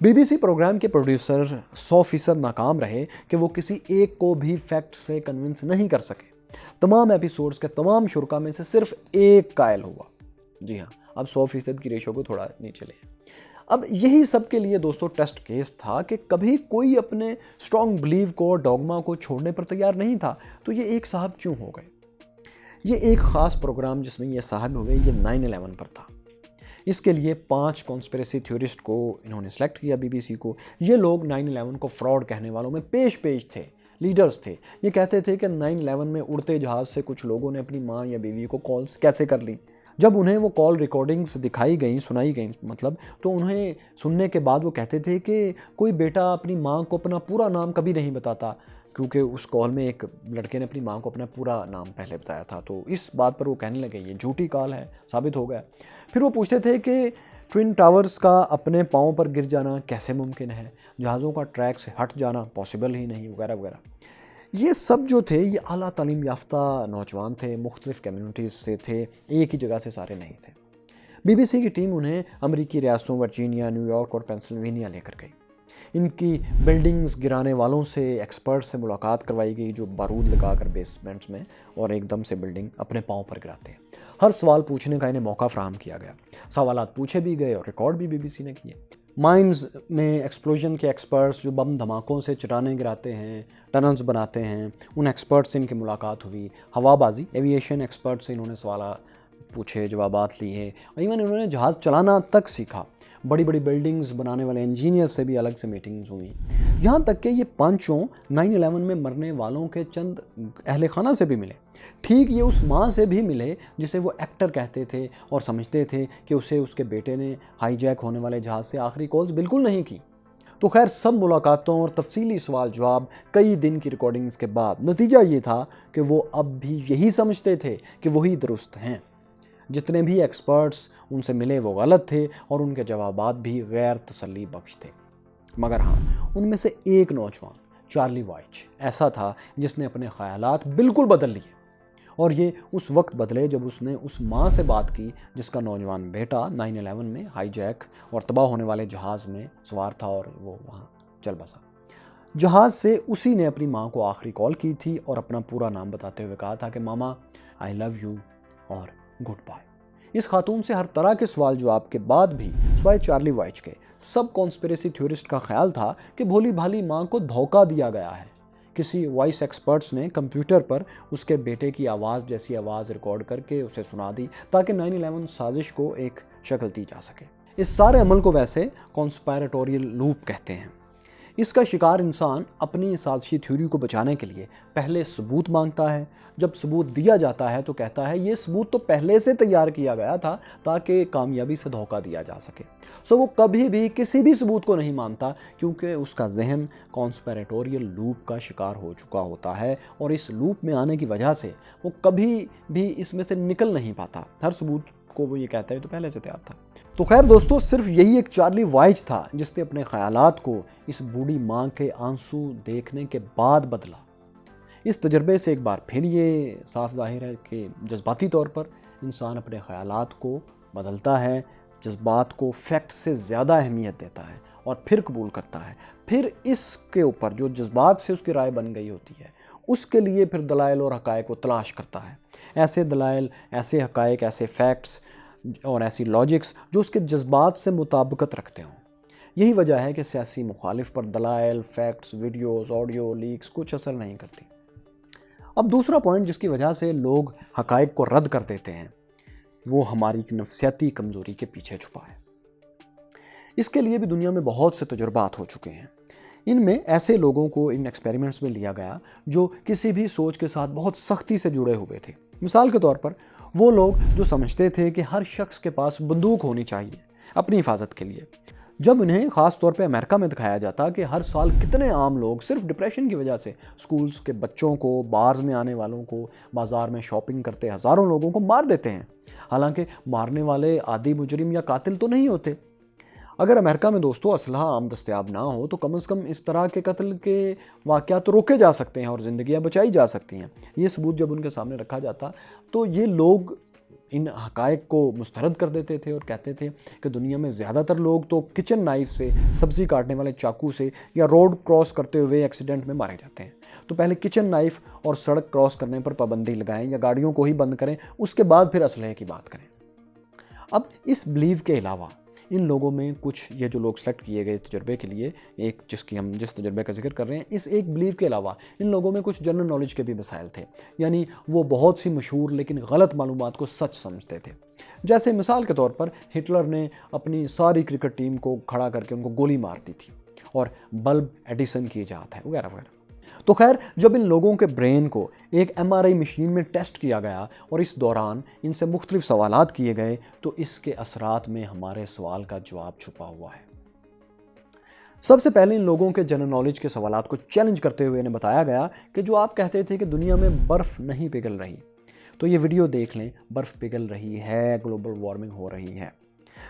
BBC programme کے producer 100% ناکام رہے کہ وہ کسی ایک کو بھی فیکٹ سے کنونس نہیں کر سکے۔ تمام ایپیسوڈز کے تمام شرکا میں سے صرف ایک قائل ہوا۔ جی ہاں، اب 100% کی ریشو کو تھوڑا نیچے لے۔ اب یہی سب کے لیے دوستو ٹیسٹ کیس تھا کہ کبھی کوئی اپنے اسٹرانگ بلیو کو، ڈوگما کو چھوڑنے پر تیار نہیں تھا، تو یہ ایک صاحب کیوں ہو گئے؟ یہ ایک خاص پروگرام جس میں یہ صاحب ہوئے، یہ 9/11 پر تھا۔ اس کے لیے 5 کانسپریسی تھیورسٹ کو انہوں نے سلیکٹ کیا BBC کو۔ یہ لوگ 9/11 کو فراڈ کہنے والوں میں پیش تھے، لیڈرز تھے۔ یہ کہتے تھے کہ 9/11 میں اڑتے جہاز سے کچھ لوگوں نے اپنی ماں یا بیوی کو کالز کیسے کر لی۔ جب انہیں وہ کال ریکارڈنگز دکھائی گئیں، سنائی گئیں تو انہیں سننے کے بعد وہ کہتے تھے کہ کوئی بیٹا اپنی ماں کو اپنا پورا نام کبھی نہیں بتاتا، کیونکہ اس کال میں ایک لڑکے نے اپنی ماں کو اپنا پورا نام پہلے بتایا تھا۔ تو اس بات پر وہ کہنے لگے یہ جھوٹی کال ہے، ثابت ہو گیا۔ پھر وہ پوچھتے تھے کہ ٹوئن ٹاورز کا اپنے پاؤں پر گر جانا کیسے ممکن ہے، جہازوں کا ٹریک سے ہٹ جانا پاسبل ہی نہیں، وغیرہ وغیرہ۔ یہ سب جو تھے یہ اعلیٰ تعلیم یافتہ نوجوان تھے، مختلف کمیونٹیز سے تھے، ایک ہی جگہ سے سارے نہیں تھے۔ BBC کی ٹیم انہیں امریکی ریاستوں ورجینیا، نیو یارک اور پینسلوینیا لے کر گئی۔ ان کی بلڈنگز گرانے والوں سے، ایکسپرٹ سے ملاقات کروائی گئی جو بارود لگا کر بیسمنٹس میں اور ایک دم سے بلڈنگ اپنے پاؤں پر گراتے ہیں۔ ہر سوال پوچھنے کا انہیں موقع فراہم کیا گیا۔ سوالات پوچھے بھی گئے اور ریکارڈ بھی BBC نے کیے۔ مائنز میں ایکسپلوژن کے ایکسپرٹس جو بم دھماکوں سے چٹانیں گراتے ہیں، ٹنلز بناتے ہیں، ان ایکسپرٹ سے ان کی ملاقات ہوئی۔ ہوا بازی، ایویشن ایکسپرٹ سے انہوں نے سوالات پوچھے، جوابات لیے، اور ایون انہوں نے جہاز چلانا تک سیکھا۔ بڑی بڑی بلڈنگز بنانے والے انجینئر سے بھی الگ سے میٹنگز ہوئیں، یہاں تک کہ یہ پانچوں 9/11 میں مرنے والوں کے چند اہل خانہ سے بھی ملے۔ ٹھیک یہ اس ماں سے بھی ملے جسے وہ ایکٹر کہتے تھے اور سمجھتے تھے کہ اسے اس کے بیٹے نے ہائی جیک ہونے والے جہاز سے آخری کالز بالکل نہیں کی۔ تو خیر سب ملاقاتوں اور تفصیلی سوال جواب کئی دن کی ریکارڈنگز کے بعد نتیجہ یہ تھا کہ وہ اب بھی یہی سمجھتے تھے کہ وہی درست ہیں۔ جتنے بھی ایکسپرٹس ان سے ملے وہ غلط تھے اور ان کے جوابات بھی غیر تسلی بخش تھے۔ مگر ہاں، ان میں سے ایک نوجوان چارلی وائچ ایسا تھا جس نے اپنے خیالات بالکل بدل لیے، اور یہ اس وقت بدلے جب اس نے اس ماں سے بات کی جس کا نوجوان بیٹا 9/11 میں ہائی جیک اور تباہ ہونے والے جہاز میں سوار تھا اور وہ وہاں چل بسا۔ جہاز سے اسی نے اپنی ماں کو آخری کال کی تھی اور اپنا پورا نام بتاتے ہوئے کہا تھا کہ ماما آئی لو یو اور گڈ بائے۔ اس خاتون سے ہر طرح کے سوال جواب کے بعد بھی سوائے چارلی وائچ کے سب کانسپریسی تھیورسٹ کا خیال تھا کہ بھولی بھالی ماں کو دھوکہ دیا گیا ہے۔ کسی وائس ایکسپرٹس نے کمپیوٹر پر اس کے بیٹے کی آواز جیسی آواز ریکارڈ کر کے اسے سنا دی تاکہ 9/11 سازش کو ایک شکل دی جا سکے۔ اس سارے عمل کو ویسے کانسپائریٹوریل لوپ کہتے ہیں۔ اس کا شکار انسان اپنی سازشی تھیوری کو بچانے کے لیے پہلے ثبوت مانگتا ہے، جب ثبوت دیا جاتا ہے تو کہتا ہے یہ ثبوت تو پہلے سے تیار کیا گیا تھا تاکہ کامیابی سے دھوکہ دیا جا سکے۔ وہ کبھی بھی کسی بھی ثبوت کو نہیں مانتا کیونکہ اس کا ذہن کانسپیریٹوریل لوپ کا شکار ہو چکا ہوتا ہے، اور اس لوپ میں آنے کی وجہ سے وہ کبھی بھی اس میں سے نکل نہیں پاتا۔ ہر ثبوت کو وہ یہ کہتا ہے تو پہلے سے تیار تھا۔ تو خیر دوستو، صرف یہی ایک چارلی وائچ تھا جس نے اپنے خیالات کو اس بوڑھی ماں کے آنسو دیکھنے کے بعد بدلا۔ اس تجربے سے ایک بار پھر یہ صاف ظاہر ہے کہ جذباتی طور پر انسان اپنے خیالات کو بدلتا ہے، جذبات کو فیکٹ سے زیادہ اہمیت دیتا ہے اور پھر قبول کرتا ہے۔ پھر اس کے اوپر جو جذبات سے اس کی رائے بن گئی ہوتی ہے اس کے لیے پھر دلائل اور حقائق کو تلاش کرتا ہے۔ ایسے دلائل، ایسے حقائق، ایسے فیکٹس اور ایسی لاجکس جو اس کے جذبات سے مطابقت رکھتے ہوں۔ یہی وجہ ہے کہ سیاسی مخالف پر دلائل، فیکٹس، ویڈیوز، آڈیو لیکس کچھ اثر نہیں کرتی۔ اب دوسرا پوائنٹ جس کی وجہ سے لوگ حقائق کو رد کر دیتے ہیں وہ ہماری نفسیاتی کمزوری کے پیچھے چھپا ہے۔ اس کے لیے بھی دنیا میں بہت سے تجربات ہو چکے ہیں۔ ان میں ایسے لوگوں کو ان ایکسپیریمنٹس میں لیا گیا جو کسی بھی سوچ کے ساتھ بہت سختی سے جڑے ہوئے تھے۔ مثال کے طور پر وہ لوگ جو سمجھتے تھے کہ ہر شخص کے پاس بندوق ہونی چاہیے اپنی حفاظت کے لیے۔ جب انہیں خاص طور پہ امریکہ میں دکھایا جاتا کہ ہر سال کتنے عام لوگ صرف ڈپریشن کی وجہ سے سکولز کے بچوں کو، بارز میں آنے والوں کو، بازار میں شاپنگ کرتے ہزاروں لوگوں کو مار دیتے ہیں، حالانکہ مارنے والے عادی مجرم یا قاتل تو نہیں ہوتے۔ اگر امریکہ میں دوستو اسلحہ عام دستیاب نہ ہو تو کم از کم اس طرح کے قتل کے واقعات تو روکے جا سکتے ہیں اور زندگیاں بچائی جا سکتی ہیں۔ یہ ثبوت جب ان کے سامنے رکھا جاتا تو یہ لوگ ان حقائق کو مسترد کر دیتے تھے اور کہتے تھے کہ دنیا میں زیادہ تر لوگ تو کچن نائف سے، سبزی کاٹنے والے چاقو سے یا روڈ کراس کرتے ہوئے ایکسیڈنٹ میں مارے جاتے ہیں۔ تو پہلے کچن نائف اور سڑک کراس کرنے پر پابندی لگائیں یا گاڑیوں کو ہی بند کریں، اس کے بعد پھر اسلحے کی بات کریں۔ اب اس بلیو کے علاوہ ان لوگوں میں کچھ، یہ جو لوگ سلیکٹ کیے گئے تجربے کے لیے، جس تجربے کا ذکر کر رہے ہیں، اس ایک بلیو کے علاوہ ان لوگوں میں کچھ جنرل نالج کے بھی مسائل تھے، یعنی وہ بہت سی مشہور لیکن غلط معلومات کو سچ سمجھتے تھے۔ جیسے مثال کے طور پر ہٹلر نے اپنی ساری کرکٹ ٹیم کو کھڑا کر کے ان کو گولی مار دی تھی، اور بلب ایڈیسن کی ایجاد ہے، وغیرہ وغیرہ۔ تو خیر، جب ان لوگوں کے برین کو ایک MRI مشین میں ٹیسٹ کیا گیا اور اس دوران ان سے مختلف سوالات کیے گئے، تو اس کے اثرات میں ہمارے سوال کا جواب چھپا ہوا ہے۔ سب سے پہلے ان لوگوں کے جنرل نالج کے سوالات کو چیلنج کرتے ہوئے انہیں بتایا گیا کہ جو آپ کہتے تھے کہ دنیا میں برف نہیں پگھل رہی، تو یہ ویڈیو دیکھ لیں، برف پگھل رہی ہے، گلوبل وارمنگ ہو رہی ہے۔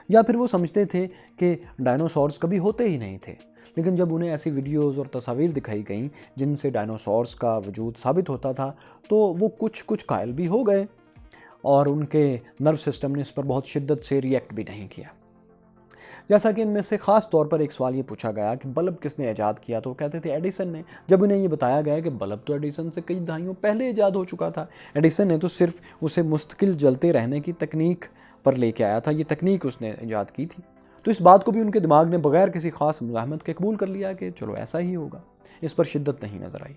یا پھر وہ سمجھتے تھے کہ ڈائنوسورز کبھی ہوتے ہی نہیں تھے، لیکن جب انہیں ایسی ویڈیوز اور تصاویر دکھائی گئیں جن سے ڈائنوسورز کا وجود ثابت ہوتا تھا، تو وہ کچھ قائل بھی ہو گئے، اور ان کے نرو سسٹم نے اس پر بہت شدت سے ریئیکٹ بھی نہیں کیا۔ جیسا کہ ان میں سے خاص طور پر ایک سوال یہ پوچھا گیا کہ بلب کس نے ایجاد کیا، تو وہ کہتے تھے ایڈیسن نے۔ جب انہیں یہ بتایا گیا کہ بلب تو ایڈیسن سے کئی دہائیوں پہلے ایجاد ہو چکا تھا، ایڈیسن نے تو صرف اسے مستقل جلتے رہنے کی تکنیک پر لے کے آیا تھا، یہ تکنیک اس نے ایجاد کی تھی۔ تو اس بات کو بھی ان کے دماغ نے بغیر کسی خاص مزاحمت کے قبول کر لیا کہ چلو ایسا ہی ہوگا، اس پر شدت نہیں نظر آئی۔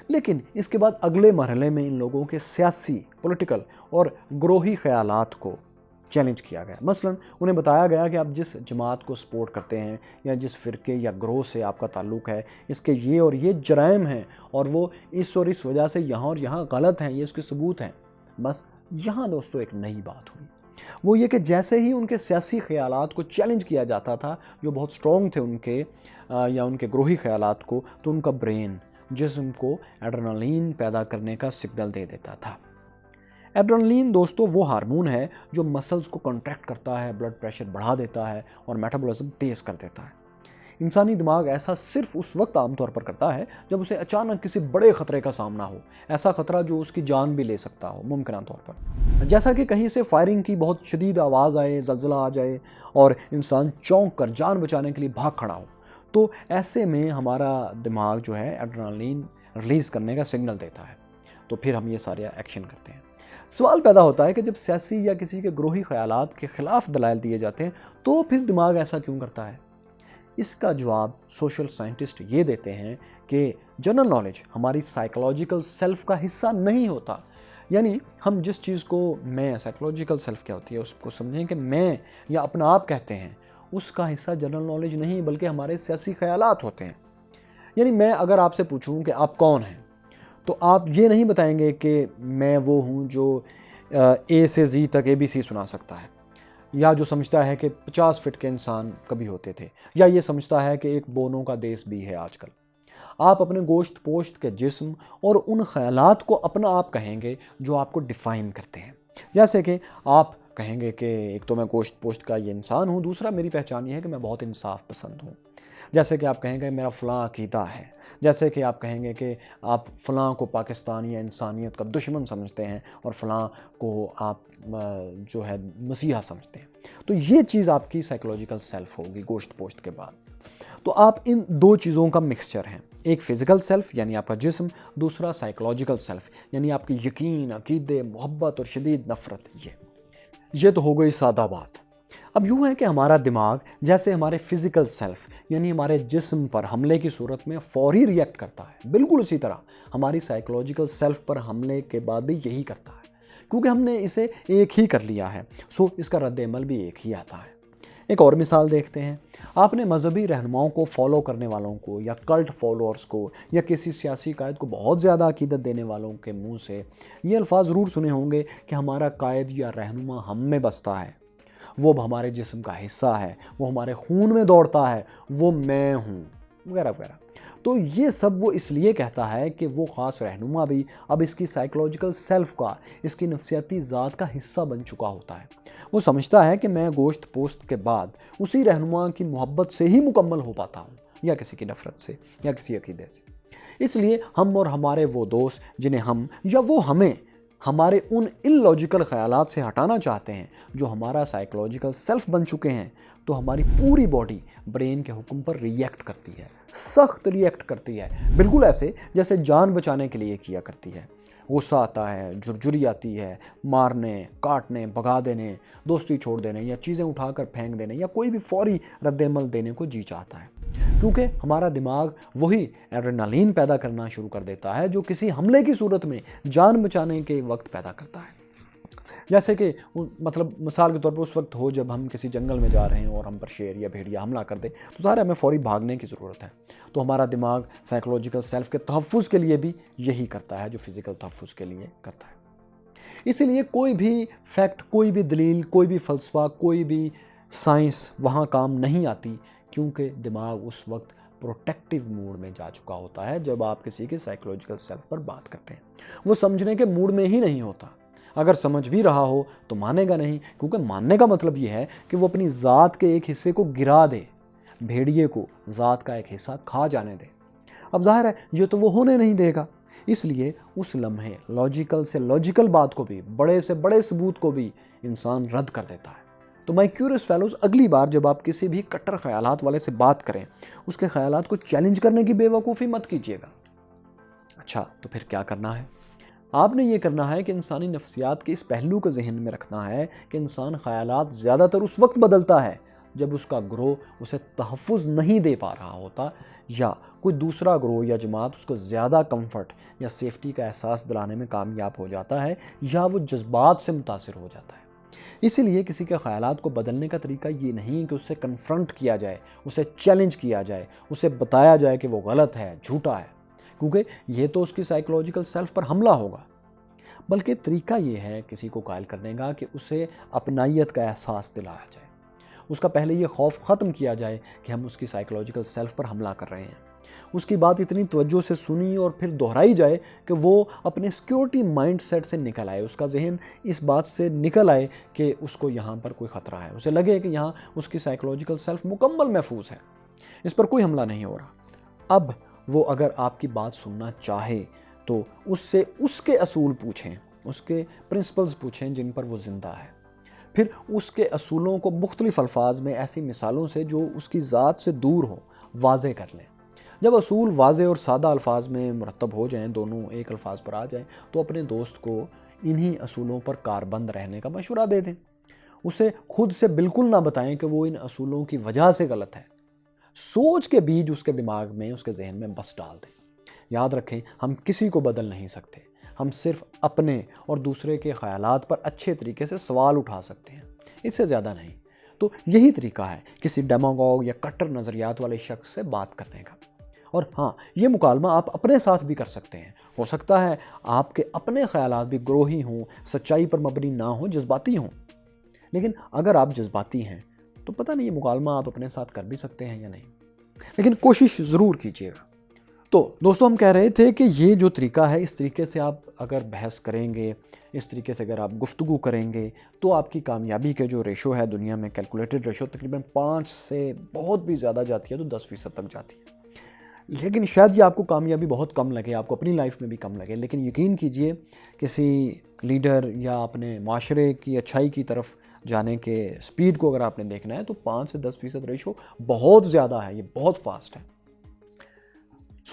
لیکن اس کے بعد اگلے مرحلے میں ان لوگوں کے سیاسی، پولیٹیکل اور گروہی خیالات کو چیلنج کیا گیا۔ مثلا انہیں بتایا گیا کہ آپ جس جماعت کو سپورٹ کرتے ہیں یا جس فرقے یا گروہ سے آپ کا تعلق ہے، اس کے یہ اور یہ جرائم ہیں، اور وہ اس اور اس وجہ سے یہاں اور یہاں غلط ہیں، یہ اس کے ثبوت ہیں۔ بس یہاں دوستو ایک نئی بات ہوئی، وہ یہ کہ جیسے ہی ان کے سیاسی خیالات کو چیلنج کیا جاتا تھا، جو بہت سٹرونگ تھے ان کے یا ان کے گروہی خیالات کو، تو ان کا برین جسم کو ایڈرینالین پیدا کرنے کا سگنل دے دیتا تھا۔ ایڈرینالین دوستو وہ ہارمون ہے جو مسلز کو کنٹریکٹ کرتا ہے، بلڈ پریشر بڑھا دیتا ہے اور میٹابولزم تیز کر دیتا ہے۔ انسانی دماغ ایسا صرف اس وقت عام طور پر کرتا ہے جب اسے اچانک کسی بڑے خطرے کا سامنا ہو، ایسا خطرہ جو اس کی جان بھی لے سکتا ہو ممکنہ طور پر، جیسا کہ کہیں سے فائرنگ کی بہت شدید آواز آئے، زلزلہ آ جائے اور انسان چونک کر جان بچانے کے لیے بھاگ کھڑا ہو۔ تو ایسے میں ہمارا دماغ جو ہے ایڈرینالین ریلیز کرنے کا سگنل دیتا ہے، تو پھر ہم یہ سارے ایکشن کرتے ہیں۔ سوال پیدا ہوتا ہے کہ جب سیاسی یا کسی کے گروہی خیالات کے خلاف دلائل دیے جاتے ہیں، تو پھر دماغ ایسا کیوں کرتا ہے؟ اس کا جواب سوشل سائنٹسٹ یہ دیتے ہیں کہ جنرل نالج ہماری سائیکولوجیکل سیلف کا حصہ نہیں ہوتا۔ یعنی ہم جس چیز کو میں، سائیکولوجیکل سیلف کیا ہوتی ہے، اس کو سمجھیں کہ میں یا اپنا آپ کہتے ہیں، اس کا حصہ جنرل نالج نہیں بلکہ ہمارے سیاسی خیالات ہوتے ہیں۔ یعنی میں اگر آپ سے پوچھوں کہ آپ کون ہیں، تو آپ یہ نہیں بتائیں گے کہ میں وہ ہوں جو اے سے زی تک ABC سنا سکتا ہے، یا جو سمجھتا ہے کہ 50 فٹ کے انسان کبھی ہوتے تھے، یا یہ سمجھتا ہے کہ ایک بونوں کا دیس بھی ہے آج کل۔ آپ اپنے گوشت پوشت کے جسم اور ان خیالات کو اپنا آپ کہیں گے جو آپ کو ڈیفائن کرتے ہیں۔ جیسے کہ آپ کہیں گے کہ ایک تو میں گوشت پوشت کا یہ انسان ہوں، دوسرا میری پہچان یہ ہے کہ میں بہت انصاف پسند ہوں۔ جیسے کہ آپ کہیں گے میرا فلاں عقیدہ ہے، جیسے کہ آپ کہیں گے کہ آپ فلاں کو پاکستان یا انسانیت کا دشمن سمجھتے ہیں اور فلاں کو آپ جو ہے مسیحا سمجھتے ہیں۔ تو یہ چیز آپ کی سائیکولوجیکل سیلف ہوگی گوشت پوشت کے بعد۔ تو آپ ان دو چیزوں کا مکسچر ہیں، ایک فزیکل سیلف یعنی آپ کا جسم، دوسرا سائیکولوجیکل سیلف یعنی آپ کی یقین، عقیدے، محبت اور شدید نفرت۔ یہ تو ہو گئی سادہ بات۔ اب یوں ہے کہ ہمارا دماغ جیسے ہمارے فزیکل سیلف یعنی ہمارے جسم پر حملے کی صورت میں فوری ریئیکٹ کرتا ہے، بالکل اسی طرح ہماری سائیکولوجیکل سیلف پر حملے کے بعد بھی یہی کرتا ہے، کیونکہ ہم نے اسے ایک ہی کر لیا ہے، سو اس کا رد عمل بھی ایک ہی آتا ہے۔ ایک اور مثال دیکھتے ہیں۔ آپ نے مذہبی رہنماؤں کو فالو کرنے والوں کو یا کلٹ فالوورز کو یا کسی سیاسی قائد کو بہت زیادہ عقیدت دینے والوں کے منہ سے یہ الفاظ ضرور سنے ہوں گے کہ ہمارا قائد یا رہنما ہم میں بستا ہے، وہ ہمارے جسم کا حصہ ہے، وہ ہمارے خون میں دوڑتا ہے، وہ میں ہوں، وغیرہ وغیرہ۔ تو یہ سب وہ اس لیے کہتا ہے کہ وہ خاص رہنما بھی اب اس کی سائیکولوجیکل سیلف کا، اس کی نفسیاتی ذات کا حصہ بن چکا ہوتا ہے۔ وہ سمجھتا ہے کہ میں گوشت پوشت کے بعد اسی رہنما کی محبت سے ہی مکمل ہو پاتا ہوں، یا کسی کی نفرت سے یا کسی عقیدے سے۔ اس لیے ہم اور ہمارے وہ دوست جنہیں ہم یا وہ ہمیں ہمارے ان illogical خیالات سے ہٹانا چاہتے ہیں جو ہمارا سائیکولوجیکل سیلف بن چکے ہیں، تو ہماری پوری باڈی برین کے حکم پر ریئیکٹ کرتی ہے، سخت ریئیکٹ کرتی ہے، بالکل ایسے جیسے جان بچانے کے لیے کیا کرتی ہے۔ غصہ آتا ہے، جھرجھری آتی ہے، مارنے، کاٹنے، بھگا دینے، دوستی چھوڑ دینے یا چیزیں اٹھا کر پھینک دینے یا کوئی بھی فوری رد عمل دینے کو جی چاہتا ہے، کیونکہ ہمارا دماغ وہی ایڈرینالین پیدا کرنا شروع کر دیتا ہے جو کسی حملے کی صورت میں جان بچانے کے وقت پیدا کرتا ہے۔ جیسے کہ مثال کے طور پر اس وقت ہو جب ہم کسی جنگل میں جا رہے ہیں اور ہم پر شیر یا بھیڑیا حملہ کر دے، تو ظاہر ہے ہمیں فوری بھاگنے کی ضرورت ہے، تو ہمارا دماغ سائیکولوجیکل سیلف کے تحفظ کے لیے بھی یہی کرتا ہے جو فزیکل تحفظ کے لیے کرتا ہے۔ اسی لیے کوئی بھی فیکٹ، کوئی بھی دلیل، کوئی بھی فلسفہ، کوئی بھی سائنس وہاں کام نہیں آتی، کیونکہ دماغ اس وقت پروٹیکٹیو موڈ میں جا چکا ہوتا ہے۔ جب آپ کسی کے سائیکولوجیکل سیلف پر بات کرتے ہیں، وہ سمجھنے کے موڈ میں ہی نہیں ہوتا، اگر سمجھ بھی رہا ہو تو مانے گا نہیں، کیونکہ ماننے کا مطلب یہ ہے کہ وہ اپنی ذات کے ایک حصے کو گرا دے، بھیڑیے کو ذات کا ایک حصہ کھا جانے دے۔ اب ظاہر ہے یہ تو وہ ہونے نہیں دے گا، اس لیے اس لمحے لاجیکل سے لاجیکل بات کو بھی، بڑے سے بڑے ثبوت کو بھی انسان رد کر دیتا ہے۔ تو مائی کیوریس فیلوز، اگلی بار جب آپ کسی بھی کٹر خیالات والے سے بات کریں، اس کے خیالات کو چیلنج کرنے کی بے وقوفی مت کیجیے گا۔ اچھا، تو پھر کیا کرنا ہے؟ آپ نے یہ کرنا ہے کہ انسانی نفسیات کے اس پہلو کو ذہن میں رکھنا ہے کہ انسان خیالات زیادہ تر اس وقت بدلتا ہے جب اس کا گروہ اسے تحفظ نہیں دے پا رہا ہوتا، یا کوئی دوسرا گروہ یا جماعت اس کو زیادہ کمفرٹ یا سیفٹی کا احساس دلانے میں کامیاب ہو جاتا ہے، یا وہ جذبات سے متاثر ہو جاتا ہے۔ اسی لیے کسی کے خیالات کو بدلنے کا طریقہ یہ نہیں کہ اسے کنفرنٹ کیا جائے، اسے چیلنج کیا جائے، اسے بتایا جائے کہ وہ غلط ہے، جھوٹا ہے، کیونکہ یہ تو اس کی سائیکولوجیکل سیلف پر حملہ ہوگا۔ بلکہ طریقہ یہ ہے کسی کو قائل کرنے کا کہ اسے اپنائیت کا احساس دلایا جائے، اس کا پہلے یہ خوف ختم کیا جائے کہ ہم اس کی سائیکولوجیکل سیلف پر حملہ کر رہے ہیں، اس کی بات اتنی توجہ سے سنی اور پھر دہرائی جائے کہ وہ اپنے سیکیورٹی مائنڈ سیٹ سے نکل آئے، اس کا ذہن اس بات سے نکل آئے کہ اس کو یہاں پر کوئی خطرہ ہے، اسے لگے کہ یہاں اس کی سائیکولوجیکل سیلف مکمل محفوظ ہے، اس پر کوئی حملہ نہیں ہو رہا۔ اب وہ اگر آپ کی بات سننا چاہے تو اس سے اس کے اصول پوچھیں، اس کے پرنسپلز پوچھیں جن پر وہ زندہ ہے، پھر اس کے اصولوں کو مختلف الفاظ میں ایسی مثالوں سے جو اس کی ذات سے دور ہو واضح کر لیں۔ جب اصول واضح اور سادہ الفاظ میں مرتب ہو جائیں، دونوں ایک الفاظ پر آ جائیں، تو اپنے دوست کو انہی اصولوں پر کاربند رہنے کا مشورہ دے دیں۔ اسے خود سے بالکل نہ بتائیں کہ وہ ان اصولوں کی وجہ سے غلط ہے، سوچ کے بیج اس کے دماغ میں، اس کے ذہن میں بس ڈال دیں۔ یاد رکھیں، ہم کسی کو بدل نہیں سکتے، ہم صرف اپنے اور دوسرے کے خیالات پر اچھے طریقے سے سوال اٹھا سکتے ہیں، اس سے زیادہ نہیں۔ تو یہی طریقہ ہے کسی ڈیماگوگ یا کٹر نظریات والے شخص سے بات کرنے کا۔ اور ہاں، یہ مکالمہ آپ اپنے ساتھ بھی کر سکتے ہیں۔ ہو سکتا ہے آپ کے اپنے خیالات بھی گروہی ہوں، سچائی پر مبنی نہ ہوں، جذباتی ہوں، لیکن اگر آپ جذباتی ہیں تو پتہ نہیں یہ مکالمہ آپ اپنے ساتھ کر بھی سکتے ہیں یا نہیں، لیکن کوشش ضرور کیجیے گا۔ تو دوستو، ہم کہہ رہے تھے کہ یہ جو طریقہ ہے، اس طریقے سے آپ اگر بحث کریں گے، اس طریقے سے اگر آپ گفتگو کریں گے، تو آپ کی کامیابی کے جو ریشو ہے دنیا میں کیلکولیٹڈ ریشو تقریباً 5 سے بہت بھی زیادہ جاتی ہے، تو 10% تک جاتی ہے۔ لیکن شاید یہ آپ کو کامیابی بہت کم لگے، آپ کو اپنی لائف میں بھی کم لگے، لیکن یقین کیجئے کسی لیڈر یا اپنے معاشرے کی اچھائی کی طرف جانے کے سپیڈ کو اگر آپ نے دیکھنا ہے تو 5 سے 10% ریشو بہت زیادہ ہے، یہ بہت فاسٹ ہے۔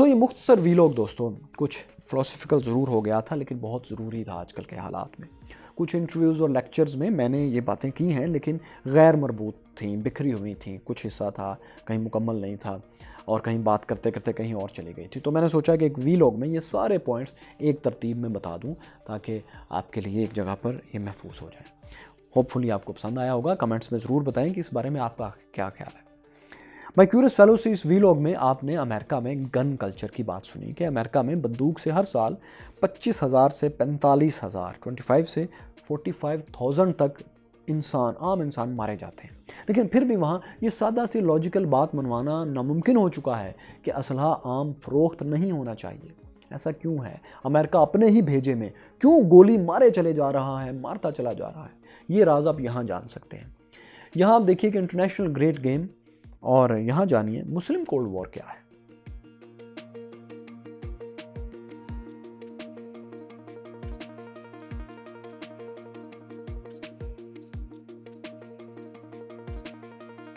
یہ مختصر ویلوگ دوستوں کچھ فلسفیکل ضرور ہو گیا تھا، لیکن بہت ضروری تھا آج کل کے حالات میں۔ کچھ انٹرویوز اور لیکچرز میں نے یہ باتیں کی ہیں، لیکن غیر مربوط تھیں، بکھری ہوئی تھیں، کچھ حصہ تھا کہیں مکمل نہیں تھا، اور کہیں بات کرتے کرتے کہیں اور چلی گئی تھی۔ تو میں نے سوچا کہ ایک ویلوگ میں یہ سارے پوائنٹس ایک ترتیب میں بتا دوں تاکہ آپ کے لیے ایک جگہ پر یہ محفوظ ہو جائے۔ ہوپ فلی آپ کو پسند آیا ہوگا، کمنٹس میں ضرور بتائیں کہ اس بارے میں آپ کا کیا خیال ہے۔ مائی کیوریس فیلو سے اس ویلوگ میں آپ نے امریکہ میں گن کلچر کی بات سنی کہ امریکہ میں بندوق سے ہر سال 25,000 سے 45,000 25 سے 45,000 تک عام انسان مارے جاتے ہیں، لیکن پھر بھی وہاں یہ سادہ سی لاجیکل بات منوانا ناممکن ہو چکا ہے کہ اسلحہ عام فروخت نہیں ہونا چاہیے۔ ایسا کیوں ہے؟ امریکہ اپنے ہی بھیجے میں کیوں گولی مارے چلے جا رہا ہے، مارتا چلا جا رہا ہے؟ یہ راز آپ یہاں جان سکتے ہیں۔ یہاں آپ دیکھیے کہ انٹرنیشنل گریٹ گیم، اور یہاں جانیے مسلم کولڈ وار کیا ہے۔